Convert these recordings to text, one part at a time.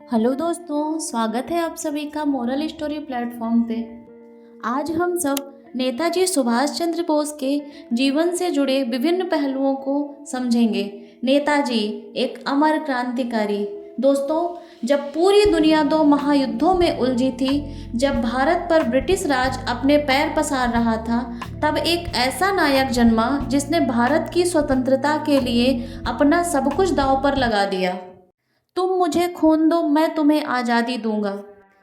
Hello दोस्तों, स्वागत है आप सभी का मोरल स्टोरी प्लेटफॉर्म पे। आज हम सब नेताजी सुभाष चंद्र बोस के जीवन से जुड़े विभिन्न पहलुओं को समझेंगे। नेताजी एक अमर क्रांतिकारी। दोस्तों, जब पूरी दुनिया दो महायुद्धों में उलझी थी, जब भारत पर ब्रिटिश राज अपने पैर पसार रहा था, तब एक ऐसा नायक जन्मा जिसने भारत की स्वतंत्रता के लिए अपना सब कुछ दांव पर लगा दिया। तुम मुझे खून दो, मैं तुम्हें आज़ादी दूंगा।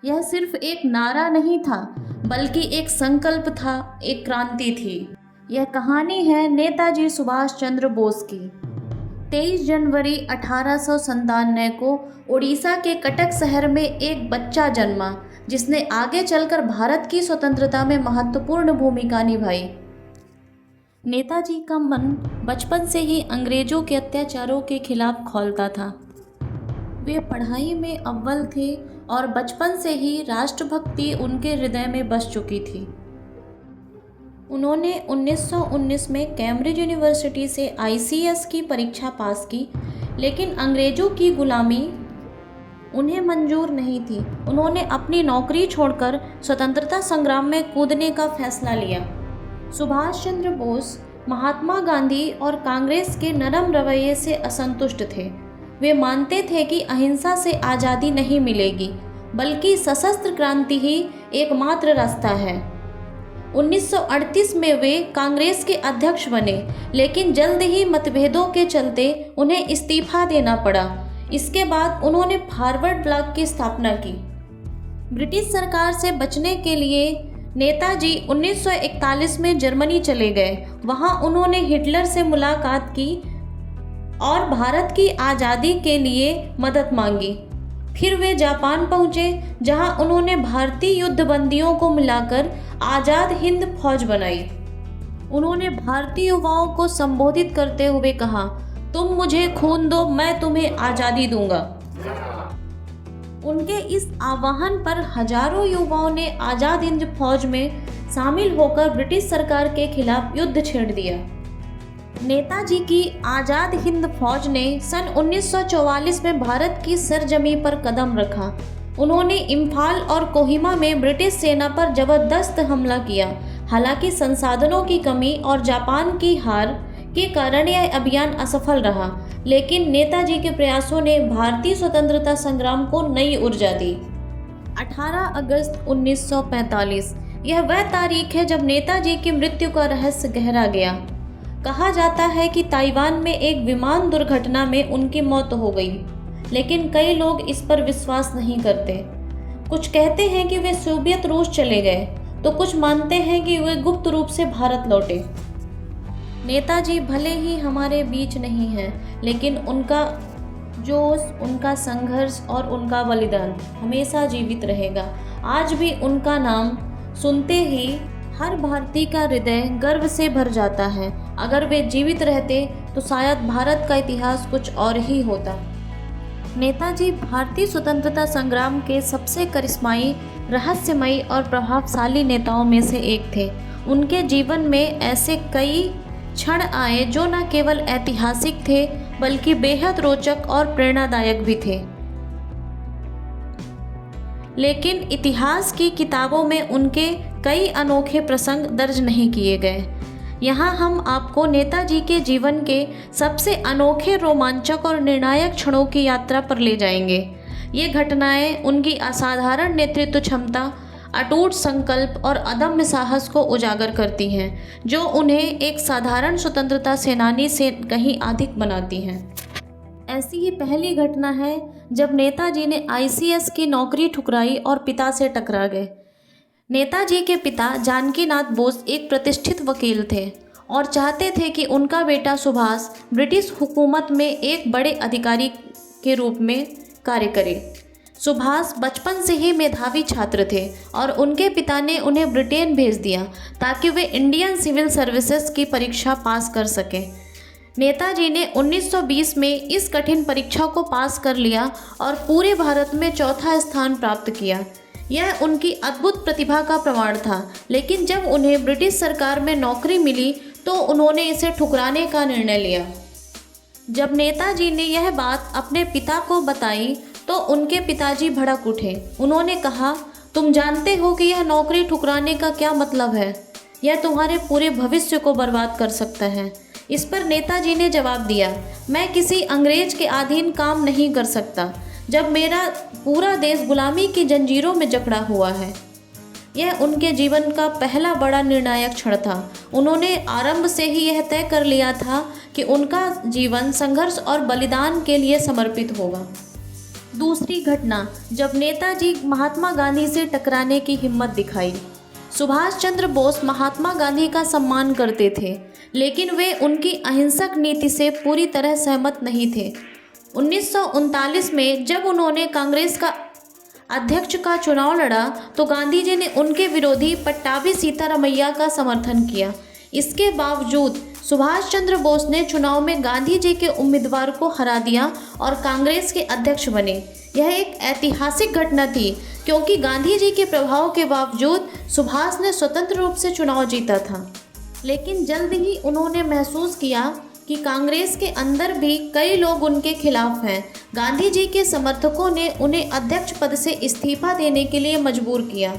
यह सिर्फ एक नारा नहीं था, बल्कि एक संकल्प था, एक क्रांति थी। यह कहानी है नेताजी सुभाष चंद्र बोस की। 23 जनवरी 1897 को उड़ीसा के कटक शहर में एक बच्चा जन्मा, जिसने आगे चलकर भारत की स्वतंत्रता में महत्वपूर्ण भूमिका निभाई। नेताजी का मन बचपन से ही अंग्रेजों के अत्याचारों के खिलाफ खौलता था। वे पढ़ाई में अव्वल थे और बचपन से ही राष्ट्रभक्ति उनके हृदय में बस चुकी थी। उन्होंने 1919 में कैम्ब्रिज यूनिवर्सिटी से ICS की परीक्षा पास की, लेकिन अंग्रेजों की गुलामी उन्हें मंजूर नहीं थी। उन्होंने अपनी नौकरी छोड़कर स्वतंत्रता संग्राम में कूदने का फैसला लिया। सुभाष चंद्र बोस महात्मा गांधी और कांग्रेस के नरम रवैये से असंतुष्ट थे। वे मानते थे कि अहिंसा से आज़ादी नहीं मिलेगी, बल्कि सशस्त्र क्रांति ही एकमात्र रास्ता है। 1938 में वे कांग्रेस के अध्यक्ष बने, लेकिन जल्द ही मतभेदों के चलते उन्हें इस्तीफा देना पड़ा। इसके बाद उन्होंने फॉरवर्ड ब्लॉक की स्थापना की। ब्रिटिश सरकार से बचने के लिए नेताजी 1941 में जर्मनी चले गए। वहां उन्होंने हिटलर से मुलाकात की और भारत की आज़ादी के लिए मदद मांगी। फिर वे जापान पहुँचे, जहां उन्होंने भारतीय युद्धबंदियों को मिलाकर आज़ाद हिंद फौज बनाई। उन्होंने भारतीय युवाओं को संबोधित करते हुए कहा, तुम मुझे खून दो, मैं तुम्हें आज़ादी दूंगा। उनके इस आह्वान पर हजारों युवाओं ने आज़ाद हिंद फौज में शामिल होकर ब्रिटिश सरकार के खिलाफ युद्ध छेड़ दिया। नेताजी की आज़ाद हिंद फौज ने सन 1944 में भारत की सरजमी पर कदम रखा। उन्होंने इम्फाल और कोहिमा में ब्रिटिश सेना पर जबरदस्त हमला किया। हालांकि संसाधनों की कमी और जापान की हार के कारण यह अभियान असफल रहा, लेकिन नेताजी के प्रयासों ने भारतीय स्वतंत्रता संग्राम को नई ऊर्जा दी। 18 अगस्त 1945 यह वह तारीख है जब नेताजी की मृत्यु का रहस्य गहरा गया। कहा जाता है कि ताइवान में एक विमान दुर्घटना में उनकी मौत हो गई, लेकिन कई लोग इस पर विश्वास नहीं करते। कुछ कहते हैं कि वे सोवियत रूस चले गए, तो कुछ मानते हैं कि वे गुप्त रूप से भारत लौटे। नेताजी भले ही हमारे बीच नहीं हैं, लेकिन उनका जोश, उनका संघर्ष और उनका बलिदान हमेशा जीवित रहेगा। आज भी उनका नाम सुनते ही हर भारतीय का हृदय गर्व से भर जाता है। अगर वे जीवित रहते तो शायद भारत का इतिहास कुछ और ही होता। नेताजी भारतीय स्वतंत्रता संग्राम के सबसे करिश्माई, रहस्यमयी और प्रभावशाली नेताओं में से एक थे। उनके जीवन में ऐसे कई क्षण आए जो न केवल ऐतिहासिक थे, बल्कि बेहद रोचक और प्रेरणादायक भी थे। लेकिन इतिहास की किताबों में उनके कई अनोखे प्रसंग दर्ज नहीं किए गए। यहाँ हम आपको नेताजी के जीवन के सबसे अनोखे, रोमांचक और निर्णायक क्षणों की यात्रा पर ले जाएंगे। ये घटनाएं उनकी असाधारण नेतृत्व क्षमता, अटूट संकल्प और अदम्य साहस को उजागर करती हैं, जो उन्हें एक साधारण स्वतंत्रता सेनानी से कहीं अधिक बनाती हैं। ऐसी ही पहली घटना है जब नेताजी ने ICS की नौकरी ठुकराई और पिता से टकरा गए। नेताजी के पिता जानकीनाथ बोस एक प्रतिष्ठित वकील थे और चाहते थे कि उनका बेटा सुभाष ब्रिटिश हुकूमत में एक बड़े अधिकारी के रूप में कार्य करे। सुभाष बचपन से ही मेधावी छात्र थे और उनके पिता ने उन्हें ब्रिटेन भेज दिया ताकि वे इंडियन सिविल सर्विसेज की परीक्षा पास कर सकें। नेताजी ने 1920 में इस कठिन परीक्षा को पास कर लिया और पूरे भारत में चौथा स्थान प्राप्त किया। यह उनकी अद्भुत प्रतिभा का प्रमाण था, लेकिन जब उन्हें ब्रिटिश सरकार में नौकरी मिली तो उन्होंने इसे ठुकराने का निर्णय लिया। जब नेताजी ने यह बात अपने पिता को बताई तो उनके पिताजी भड़क उठे। उन्होंने कहा, तुम जानते हो कि यह नौकरी ठुकराने का क्या मतलब है? यह तुम्हारे पूरे भविष्य को बर्बाद कर सकता है। इस पर नेताजी ने जवाब दिया, मैं किसी अंग्रेज के अधीन काम नहीं कर सकता जब मेरा पूरा देश गुलामी की जंजीरों में जकड़ा हुआ है। यह उनके जीवन का पहला बड़ा निर्णायक क्षण था। उन्होंने आरंभ से ही यह तय कर लिया था कि उनका जीवन संघर्ष और बलिदान के लिए समर्पित होगा। दूसरी घटना, जब नेताजी महात्मा गांधी से टकराने की हिम्मत दिखाई। सुभाष चंद्र बोस महात्मा गांधी का सम्मान करते थे, लेकिन वे उनकी अहिंसक नीति से पूरी तरह सहमत नहीं थे। 1939 में जब उन्होंने कांग्रेस का अध्यक्ष का चुनाव लड़ा तो गांधी जी ने उनके विरोधी पट्टाभी सीतारामैया का समर्थन किया। इसके बावजूद सुभाष चंद्र बोस ने चुनाव में गांधी जी के उम्मीदवार को हरा दिया और कांग्रेस के अध्यक्ष बने। यह एक ऐतिहासिक घटना थी क्योंकि गांधी जी के प्रभाव के बावजूद सुभाष ने स्वतंत्र रूप से चुनाव जीता था। लेकिन जल्द ही उन्होंने महसूस किया कि कांग्रेस के अंदर भी कई लोग उनके खिलाफ हैं। गांधी जी के समर्थकों ने उन्हें अध्यक्ष पद से इस्तीफा देने के लिए मजबूर किया।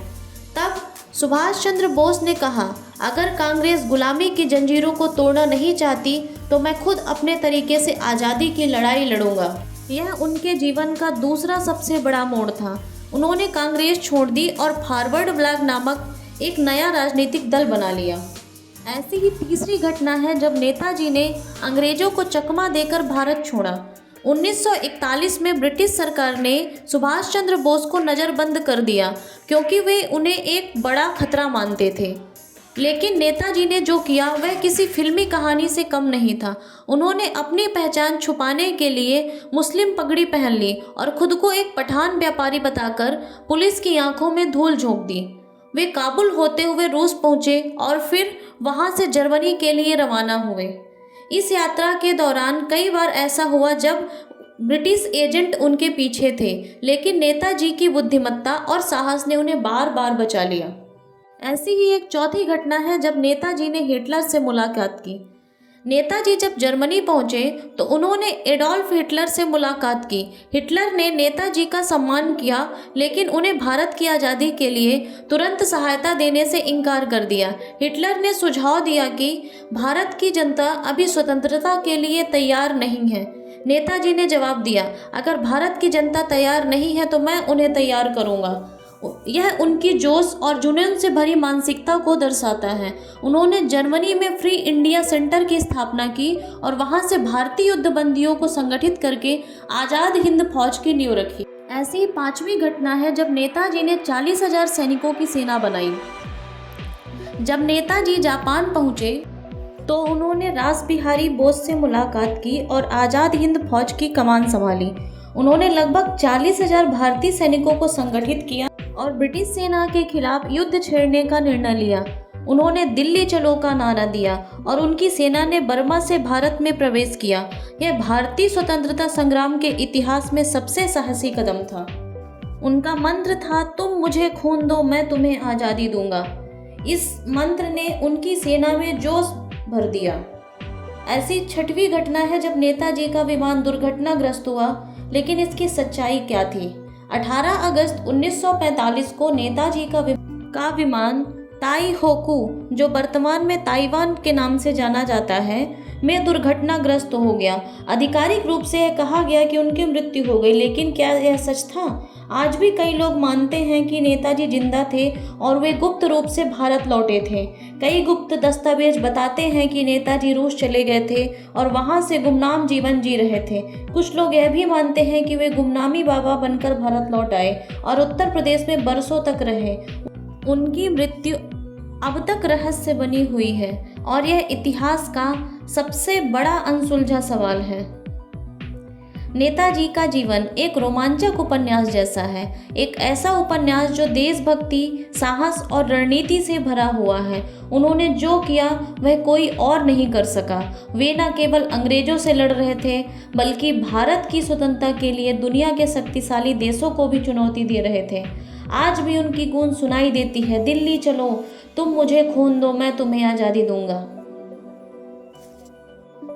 तब सुभाष चंद्र बोस ने कहा, अगर कांग्रेस गुलामी की जंजीरों को तोड़ना नहीं चाहती तो मैं खुद अपने तरीके से आज़ादी की लड़ाई लड़ूंगा। यह उनके जीवन का दूसरा सबसे बड़ा मोड़ था। उन्होंने कांग्रेस छोड़ दी और फॉरवर्ड ब्लॉक नामक एक नया राजनीतिक दल बना लिया। ऐसी ही तीसरी घटना है जब नेताजी ने अंग्रेजों को चकमा देकर भारत छोड़ा। 1941 में ब्रिटिश सरकार ने सुभाष चंद्र बोस को नज़रबंद कर दिया क्योंकि वे उन्हें एक बड़ा खतरा मानते थे। लेकिन नेताजी ने जो किया वह किसी फिल्मी कहानी से कम नहीं था। उन्होंने अपनी पहचान छुपाने के लिए मुस्लिम पगड़ी पहन ली और खुद को एक पठान व्यापारी बताकर पुलिस की आंखों में धूल झोंक दी। वे काबुल होते हुए रूस पहुंचे और फिर वहां से जर्मनी के लिए रवाना हुए। इस यात्रा के दौरान कई बार ऐसा हुआ जब ब्रिटिश एजेंट उनके पीछे थे, लेकिन नेताजी की बुद्धिमत्ता और साहस ने उन्हें बार बार बचा लिया। ऐसी ही एक चौथी घटना है जब नेताजी ने हिटलर से मुलाकात की। नेताजी जब जर्मनी पहुंचे तो उन्होंने एडोल्फ हिटलर से मुलाकात की। हिटलर ने नेताजी का सम्मान किया, लेकिन उन्हें भारत की आज़ादी के लिए तुरंत सहायता देने से इनकार कर दिया। हिटलर ने सुझाव दिया कि भारत की जनता अभी स्वतंत्रता के लिए तैयार नहीं है। नेताजी ने जवाब दिया, अगर भारत की जनता तैयार नहीं है तो मैं उन्हें तैयार करूँगा। यह उनकी जोश और जुनून से भरी मानसिकता को दर्शाता है। उन्होंने जर्मनी में फ्री इंडिया सेंटर की स्थापना की और वहां से भारतीय युद्धबंदियों को संगठित करके आज़ाद हिंद फौज की नींव रखी। ऐसी ही पांचवी घटना है जब नेताजी ने 40,000 सैनिकों की सेना बनाई। जब नेताजी जापान पहुंचे तो उन्होंने रास बिहारी बोस से मुलाकात की और आज़ाद हिंद फौज की कमान संभाली। उन्होंने लगभग 40,000 भारतीय सैनिकों को संगठित किया और ब्रिटिश सेना के खिलाफ युद्ध छेड़ने का निर्णय लिया। उन्होंने दिल्ली चलो का नारा दिया और उनकी सेना ने बर्मा से भारत में प्रवेश किया। यह भारतीय स्वतंत्रता संग्राम के इतिहास में सबसे साहसी कदम था। उनका मंत्र था, तुम मुझे खून दो मैं तुम्हें आज़ादी दूंगा। इस मंत्र ने उनकी सेना में जोश भर दिया। ऐसी छठवीं घटना है जब नेताजी का विमान दुर्घटनाग्रस्त हुआ, लेकिन इसकी सच्चाई क्या थी? 18 अगस्त 1945 को नेताजी का विमान ताई होकू, जो वर्तमान में ताइवान के नाम से जाना जाता है, में दुर्घटनाग्रस्त हो गया। आधिकारिक रूप से यह कहा गया कि उनकी मृत्यु हो गई, लेकिन क्या यह सच था? आज भी कई लोग मानते हैं कि नेताजी जिंदा थे और वे गुप्त रूप से भारत लौटे थे। कई गुप्त दस्तावेज बताते हैं कि नेताजी रूस चले गए थे और वहां से गुमनाम जीवन जी रहे थे। कुछ लोग यह भी मानते हैं कि वे गुमनामी बाबा बनकर भारत लौट आए और उत्तर प्रदेश में बरसों तक रहे। उनकी मृत्यु अब तक रहस्य बनी हुई है और यह इतिहास का सबसे बड़ा अनसुलझा सवाल है। नेताजी का जीवन एक रोमांचक उपन्यास जैसा है, एक ऐसा उपन्यास जो देशभक्ति, साहस और रणनीति से भरा हुआ है। उन्होंने जो किया वह कोई और नहीं कर सका। वे न केवल अंग्रेजों से लड़ रहे थे, बल्कि भारत की स्वतंत्रता के लिए दुनिया के शक्तिशाली देशों को भी चुनौती दे रहे थे। आज भी उनकी गूंज सुनाई देती है, दिल्ली चलो, तुम मुझे खून दो मैं तुम्हें आज़ादी दूंगा।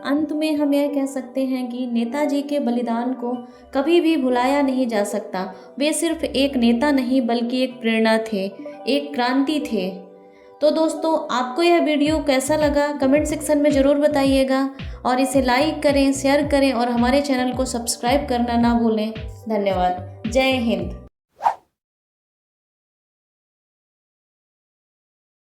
अंत में हम यह कह सकते हैं कि नेताजी के बलिदान को कभी भी भुलाया नहीं जा सकता। वे सिर्फ एक नेता नहीं बल्कि एक प्रेरणा थे, एक क्रांति थे। तो दोस्तों, आपको यह वीडियो कैसा लगा कमेंट सेक्शन में ज़रूर बताइएगा और इसे लाइक करें, शेयर करें और हमारे चैनल को सब्सक्राइब करना ना भूलें। धन्यवाद। जय हिंद।